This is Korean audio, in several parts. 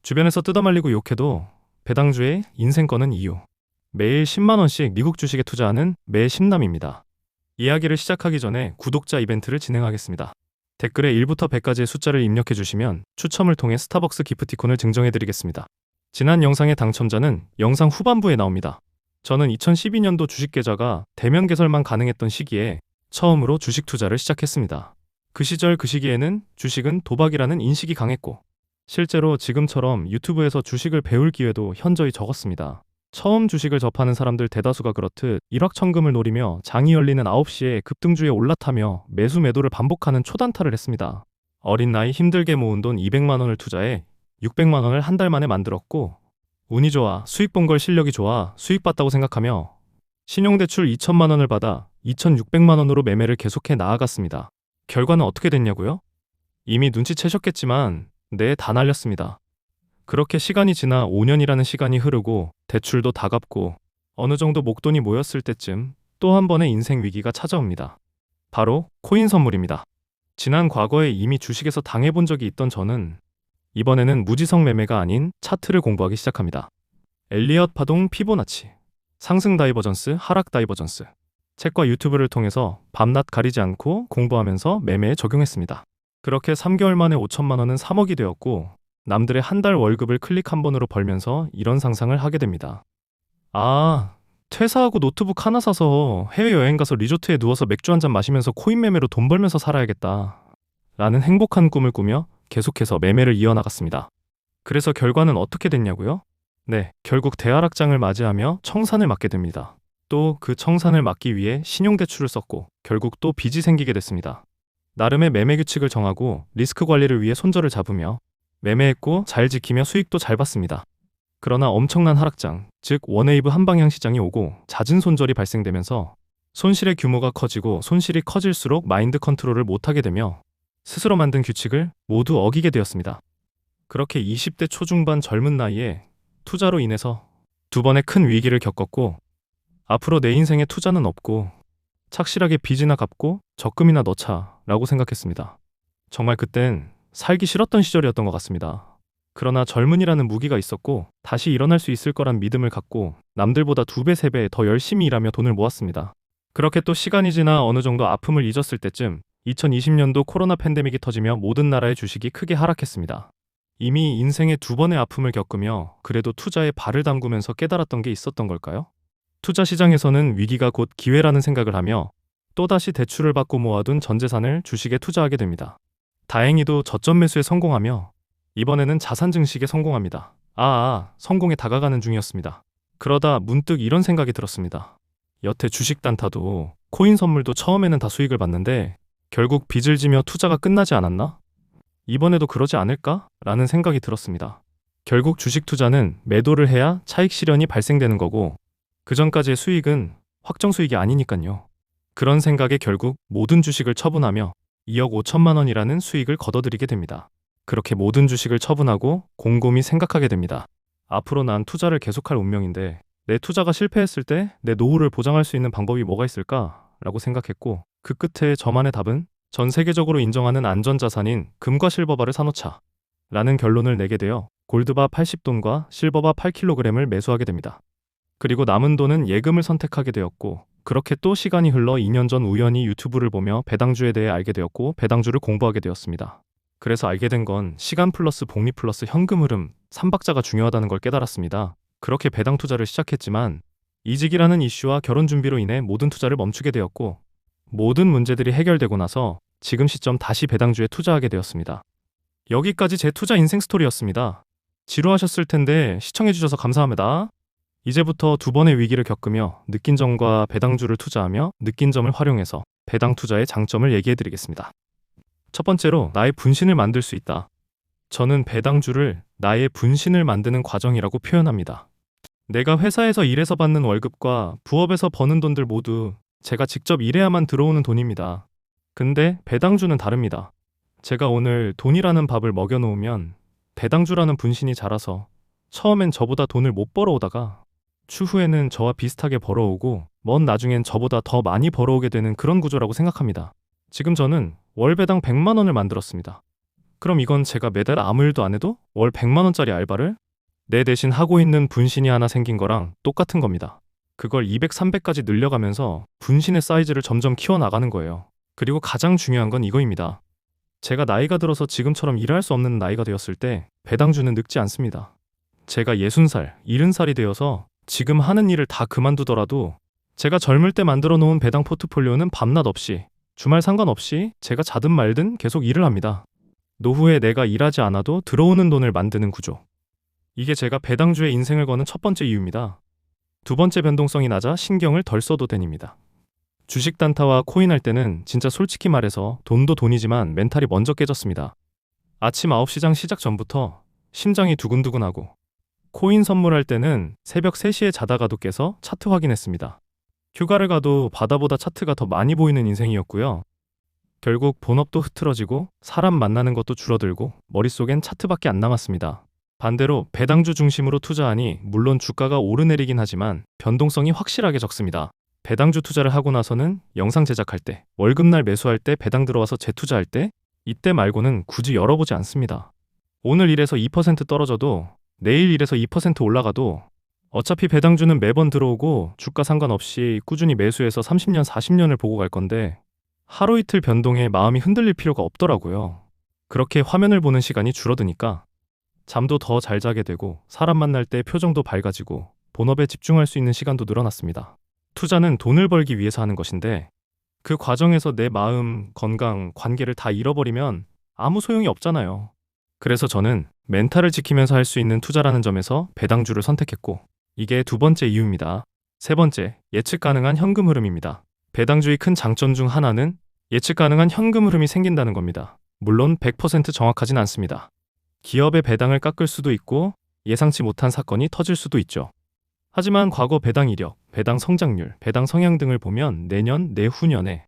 주변에서 뜯어말리고 욕해도 배당주의 인생 거는 이유. 매일 10만 원씩 미국 주식에 투자하는 매심남입니다. 이야기를 시작하기 전에 구독자 이벤트를 진행하겠습니다. 댓글에 1부터 100까지의 숫자를 입력해 주시면 추첨을 통해 스타벅스 기프티콘을 증정해 드리겠습니다. 지난 영상의 당첨자는 영상 후반부에 나옵니다. 저는 2012년도 주식 계좌가 대면 개설만 가능했던 시기에 처음으로 주식 투자를 시작했습니다. 그 시기에는 주식은 도박이라는 인식이 강했고 실제로 지금처럼 유튜브에서 주식을 배울 기회도 현저히 적었습니다. 처음 주식을 접하는 사람들 대다수가 그렇듯 일확천금을 노리며 장이 열리는 9시에 급등주에 올라타며 매수 매도를 반복하는 초단타를 했습니다. 어린 나이 힘들게 모은 돈 200만 원을 투자해 600만 원을 한 달 만에 만들었고 운이 좋아 수익 본 걸 실력이 좋아 수익 봤다고 생각하며 신용대출 2천만 원을 받아 2,600만 원으로 매매를 계속해 나아갔습니다. 결과는 어떻게 됐냐고요? 이미 눈치채셨겠지만 네, 다 날렸습니다. 그렇게 시간이 지나 5년이라는 시간이 흐르고 대출도 다 갚고 어느 정도 목돈이 모였을 때쯤 또 한 번의 인생 위기가 찾아옵니다. 바로 코인 선물입니다. 지난 과거에 이미 주식에서 당해본 적이 있던 저는 이번에는 무지성 매매가 아닌 차트를 공부하기 시작합니다. 엘리엇 파동 피보나치, 상승 다이버전스, 하락 다이버전스, 책과 유튜브를 통해서 밤낮 가리지 않고 공부하면서 매매에 적용했습니다. 그렇게 3개월 만에 5천만 원은 3억이 되었고 남들의 한 달 월급을 클릭 한 번으로 벌면서 이런 상상을 하게 됩니다. 퇴사하고 노트북 하나 사서 해외여행 가서 리조트에 누워서 맥주 한잔 마시면서 코인 매매로 돈 벌면서 살아야겠다 라는 행복한 꿈을 꾸며 계속해서 매매를 이어나갔습니다. 그래서 결과는 어떻게 됐냐고요? 네, 결국 대하락장을 맞이하며 청산을 맞게 됩니다. 또 그 청산을 막기 위해 신용대출을 썼고 결국 또 빚이 생기게 됐습니다. 나름의 매매 규칙을 정하고 리스크 관리를 위해 손절을 잡으며 매매했고 잘 지키며 수익도 잘 봤습니다. 그러나 엄청난 하락장, 즉 원웨이브 한방향 시장이 오고 잦은 손절이 발생되면서 손실의 규모가 커지고 손실이 커질수록 마인드 컨트롤을 못하게 되며 스스로 만든 규칙을 모두 어기게 되었습니다. 그렇게 20대 초중반 젊은 나이에 투자로 인해서 2번의 큰 위기를 겪었고 앞으로 내 인생에 투자는 없고 착실하게 빚이나 갚고 적금이나 넣자 라고 생각했습니다. 정말 그땐 살기 싫었던 시절이었던 것 같습니다. 그러나 젊은이라는 무기가 있었고 다시 일어날 수 있을 거란 믿음을 갖고 남들보다 2배, 3배 더 열심히 일하며 돈을 모았습니다. 그렇게 또 시간이 지나 어느 정도 아픔을 잊었을 때쯤 2020년도 코로나 팬데믹이 터지며 모든 나라의 주식이 크게 하락했습니다. 이미 인생의 2번의 아픔을 겪으며 그래도 투자에 발을 담그면서 깨달았던 게 있었던 걸까요? 투자 시장에서는 위기가 곧 기회라는 생각을 하며 또다시 대출을 받고 모아둔 전 재산을 주식에 투자하게 됩니다. 다행히도 저점 매수에 성공하며 이번에는 자산 증식에 성공합니다. 성공에 다가가는 중이었습니다. 그러다 문득 이런 생각이 들었습니다. 여태 주식 단타도 코인 선물도 처음에는 다 수익을 봤는데 결국 빚을 지며 투자가 끝나지 않았나? 이번에도 그러지 않을까? 라는 생각이 들었습니다. 결국 주식 투자는 매도를 해야 차익 실현이 발생되는 거고 그 전까지의 수익은 확정 수익이 아니니까요. 그런 생각에 결국 모든 주식을 처분하며 2억 5천만 원이라는 수익을 거둬들이게 됩니다. 그렇게 모든 주식을 처분하고 곰곰이 생각하게 됩니다. 앞으로 난 투자를 계속할 운명인데 내 투자가 실패했을 때 내 노후를 보장할 수 있는 방법이 뭐가 있을까? 라고 생각했고 그 끝에 저만의 답은 전 세계적으로 인정하는 안전자산인 금과 실버바를 사놓자 라는 결론을 내게 되어 골드바 80돈과 실버바 8kg을 매수하게 됩니다. 그리고 남은 돈은 예금을 선택하게 되었고 그렇게 또 시간이 흘러 2년 전 우연히 유튜브를 보며 배당주에 대해 알게 되었고 배당주를 공부하게 되었습니다. 그래서 알게 된 건 시간 플러스 복리 플러스 현금 흐름 3박자가 중요하다는 걸 깨달았습니다. 그렇게 배당 투자를 시작했지만 이직이라는 이슈와 결혼 준비로 인해 모든 투자를 멈추게 되었고 모든 문제들이 해결되고 나서 지금 시점 다시 배당주에 투자하게 되었습니다. 여기까지 제 투자 인생 스토리였습니다. 지루하셨을 텐데 시청해주셔서 감사합니다. 이제부터 2번의 위기를 겪으며 느낀 점과 배당주를 투자하며 느낀 점을 활용해서 배당 투자의 장점을 얘기해드리겠습니다. 첫 번째로 나의 분신을 만들 수 있다. 저는 배당주를 나의 분신을 만드는 과정이라고 표현합니다. 내가 회사에서 일해서 받는 월급과 부업에서 버는 돈들 모두 제가 직접 일해야만 들어오는 돈입니다. 근데 배당주는 다릅니다. 제가 오늘 돈이라는 밥을 먹여놓으면 배당주라는 분신이 자라서 처음엔 저보다 돈을 못 벌어오다가 추후에는 저와 비슷하게 벌어오고 먼 나중엔 저보다 더 많이 벌어오게 되는 그런 구조라고 생각합니다. 지금 저는 월 배당 100만 원을 만들었습니다. 그럼 이건 제가 매달 아무 일도 안 해도 월 100만 원짜리 알바를 내 대신 하고 있는 분신이 하나 생긴 거랑 똑같은 겁니다. 그걸 200, 300까지 늘려가면서 분신의 사이즈를 점점 키워나가는 거예요. 그리고 가장 중요한 건 이거입니다. 제가 나이가 들어서 지금처럼 일할 수 없는 나이가 되었을 때 배당주는 늙지 않습니다. 제가 60살, 70살이 되어서 지금 하는 일을 다 그만두더라도 제가 젊을 때 만들어 놓은 배당 포트폴리오는 밤낮 없이, 주말 상관없이 제가 자든 말든 계속 일을 합니다. 노후에 내가 일하지 않아도 들어오는 돈을 만드는 구조. 이게 제가 배당주의 인생을 거는 첫 번째 이유입니다. 두 번째, 변동성이 낮아 신경을 덜 써도 됩니다. 주식 단타와 코인 할 때는 진짜 솔직히 말해서 돈도 돈이지만 멘탈이 먼저 깨졌습니다. 아침 9시장 시작 전부터 심장이 두근두근하고, 코인 선물할 때는 새벽 3시에 자다가도 깨서 차트 확인했습니다. 휴가를 가도 바다보다 차트가 더 많이 보이는 인생이었고요. 결국 본업도 흐트러지고 사람 만나는 것도 줄어들고 머릿속엔 차트밖에 안 남았습니다. 반대로 배당주 중심으로 투자하니 물론 주가가 오르내리긴 하지만 변동성이 확실하게 적습니다. 배당주 투자를 하고 나서는 영상 제작할 때, 월급날 매수할 때, 배당 들어와서 재투자할 때, 이때 말고는 굳이 열어보지 않습니다. 오늘 일에서 2% 떨어져도 내일 일에서 2% 올라가도 어차피 배당주는 매번 들어오고 주가 상관없이 꾸준히 매수해서 30년, 40년을 보고 갈 건데 하루 이틀 변동에 마음이 흔들릴 필요가 없더라고요. 그렇게 화면을 보는 시간이 줄어드니까 잠도 더 잘 자게 되고 사람 만날 때 표정도 밝아지고 본업에 집중할 수 있는 시간도 늘어났습니다. 투자는 돈을 벌기 위해서 하는 것인데 그 과정에서 내 마음, 건강, 관계를 다 잃어버리면 아무 소용이 없잖아요. 그래서 저는 멘탈을 지키면서 할 수 있는 투자라는 점에서 배당주를 선택했고, 이게 두 번째 이유입니다. 세 번째, 예측 가능한 현금 흐름입니다. 배당주의 큰 장점 중 하나는 예측 가능한 현금 흐름이 생긴다는 겁니다. 물론 100% 정확하진 않습니다. 기업의 배당을 깎을 수도 있고 예상치 못한 사건이 터질 수도 있죠. 하지만 과거 배당 이력, 배당 성장률, 배당 성향 등을 보면 내년, 내후년에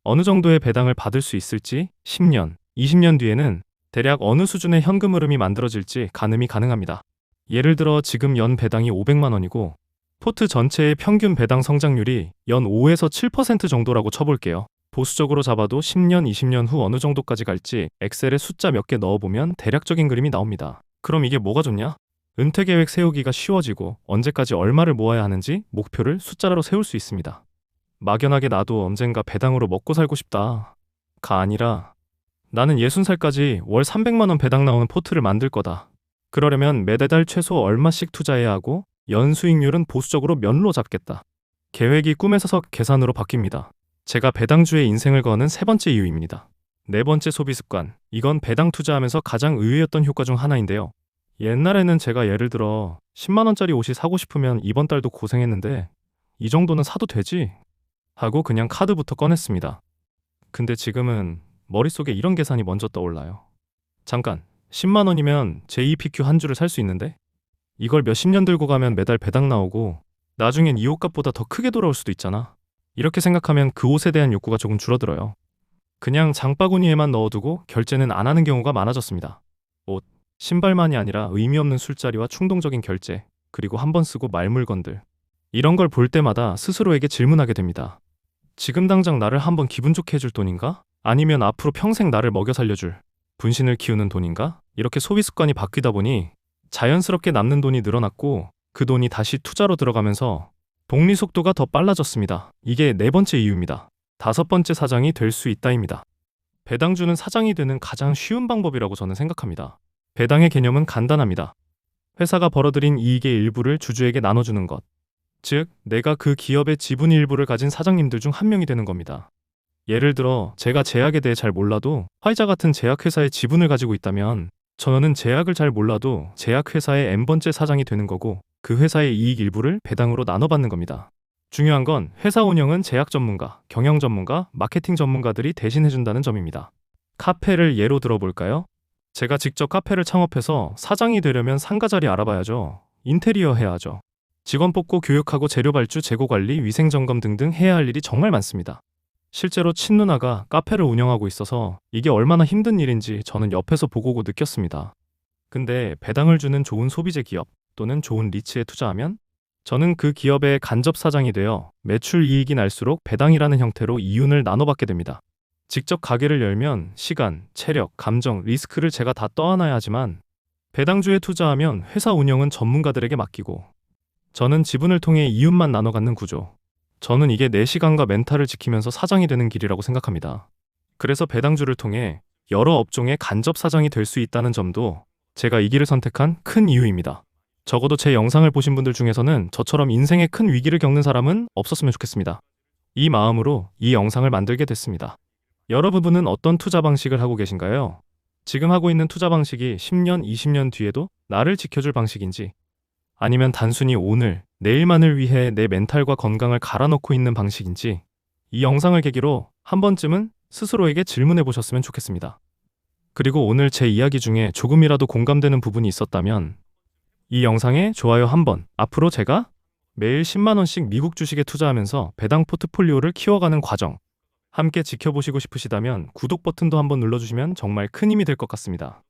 어느 정도의 배당을 받을 수 있을지 10년, 20년 뒤에는 대략 어느 수준의 현금 흐름이 만들어질지 가늠이 가능합니다. 예를 들어 지금 연 배당이 500만 원이고 포트 전체의 평균 배당 성장률이 연 5에서 7% 정도라고 쳐볼게요. 보수적으로 잡아도 10년, 20년 후 어느 정도까지 갈지 엑셀에 숫자 몇 개 넣어보면 대략적인 그림이 나옵니다. 그럼 이게 뭐가 좋냐? 은퇴 계획 세우기가 쉬워지고 언제까지 얼마를 모아야 하는지 목표를 숫자로 세울 수 있습니다. 막연하게 나도 언젠가 배당으로 먹고 살고 싶다가 아니라 나는 60살까지 월 300만 원 배당 나오는 포트를 만들 거다. 그러려면 매달 최소 얼마씩 투자해야 하고 연 수익률은 보수적으로 면로 잡겠다. 계획이 꿈에서 계산으로 바뀝니다. 제가 배당주의 인생을 거는 세 번째 이유입니다. 네 번째, 소비 습관. 이건 배당 투자하면서 가장 의외였던 효과 중 하나인데요. 옛날에는 제가 예를 들어 10만 원짜리 옷이 사고 싶으면 이번 달도 고생했는데 이 정도는 사도 되지? 하고 그냥 카드부터 꺼냈습니다. 근데 지금은 머릿속에 이런 계산이 먼저 떠올라요. 잠깐, 10만 원이면 JEPQ 한 주를 살 수 있는데 이걸 몇십 년 들고 가면 매달 배당 나오고 나중엔 이 옷값보다 더 크게 돌아올 수도 있잖아. 이렇게 생각하면 그 옷에 대한 욕구가 조금 줄어들어요. 그냥 장바구니에만 넣어두고 결제는 안 하는 경우가 많아졌습니다. 옷, 신발만이 아니라 의미 없는 술자리와 충동적인 결제, 그리고 한 번 쓰고 말 물건들. 이런 걸 볼 때마다 스스로에게 질문하게 됩니다. 지금 당장 나를 한번 기분 좋게 해줄 돈인가? 아니면 앞으로 평생 나를 먹여 살려줄 분신을 키우는 돈인가? 이렇게 소비 습관이 바뀌다 보니 자연스럽게 남는 돈이 늘어났고 그 돈이 다시 투자로 들어가면서 복리 속도가 더 빨라졌습니다. 이게 네 번째 이유입니다. 다섯 번째, 사장이 될 수 있다입니다. 배당주는 사장이 되는 가장 쉬운 방법이라고 저는 생각합니다. 배당의 개념은 간단합니다. 회사가 벌어들인 이익의 일부를 주주에게 나눠주는 것. 즉, 내가 그 기업의 지분 일부를 가진 사장님들 중 한 명이 되는 겁니다. 예를 들어 제가 제약에 대해 잘 몰라도 화이자 같은 제약회사의 지분을 가지고 있다면 저는 제약을 잘 몰라도 제약회사의 N번째 사장이 되는 거고 그 회사의 이익 일부를 배당으로 나눠받는 겁니다. 중요한 건 회사 운영은 제약 전문가, 경영 전문가, 마케팅 전문가들이 대신해준다는 점입니다. 카페를 예로 들어볼까요? 제가 직접 카페를 창업해서 사장이 되려면 상가 자리 알아봐야죠. 인테리어 해야죠. 직원 뽑고 교육하고 재료 발주, 재고 관리, 위생 점검 등등 해야 할 일이 정말 많습니다. 실제로 친누나가 카페를 운영하고 있어서 이게 얼마나 힘든 일인지 저는 옆에서 보고 느꼈습니다. 근데 배당을 주는 좋은 소비재 기업 또는 좋은 리츠에 투자하면 저는 그 기업의 간접 사장이 되어 매출 이익이 날수록 배당이라는 형태로 이윤을 나눠받게 됩니다. 직접 가게를 열면 시간, 체력, 감정, 리스크를 제가 다 떠안아야 하지만 배당주에 투자하면 회사 운영은 전문가들에게 맡기고 저는 지분을 통해 이윤만 나눠 갖는 구조. 저는 이게 내 시간과 멘탈을 지키면서 사장이 되는 길이라고 생각합니다. 그래서 배당주를 통해 여러 업종의 간접 사장이 될 수 있다는 점도 제가 이 길을 선택한 큰 이유입니다. 적어도 제 영상을 보신 분들 중에서는 저처럼 인생에 큰 위기를 겪는 사람은 없었으면 좋겠습니다. 이 마음으로 이 영상을 만들게 됐습니다. 여러분은 어떤 투자 방식을 하고 계신가요? 지금 하고 있는 투자 방식이 10년, 20년 뒤에도 나를 지켜줄 방식인지 아니면 단순히 오늘, 내일만을 위해 내 멘탈과 건강을 갈아넣고 있는 방식인지 이 영상을 계기로 한 번쯤은 스스로에게 질문해 보셨으면 좋겠습니다. 그리고 오늘 제 이야기 중에 조금이라도 공감되는 부분이 있었다면 이 영상에 좋아요 한번. 앞으로 제가 매일 10만 원씩 미국 주식에 투자하면서 배당 포트폴리오를 키워가는 과정 함께 지켜보시고 싶으시다면 구독 버튼도 한번 눌러주시면 정말 큰 힘이 될 것 같습니다.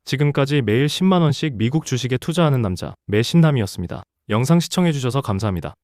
지금까지 매일 10만 원씩 미국 주식에 투자하는 남자 매신남이었습니다. 영상 시청해주셔서 감사합니다.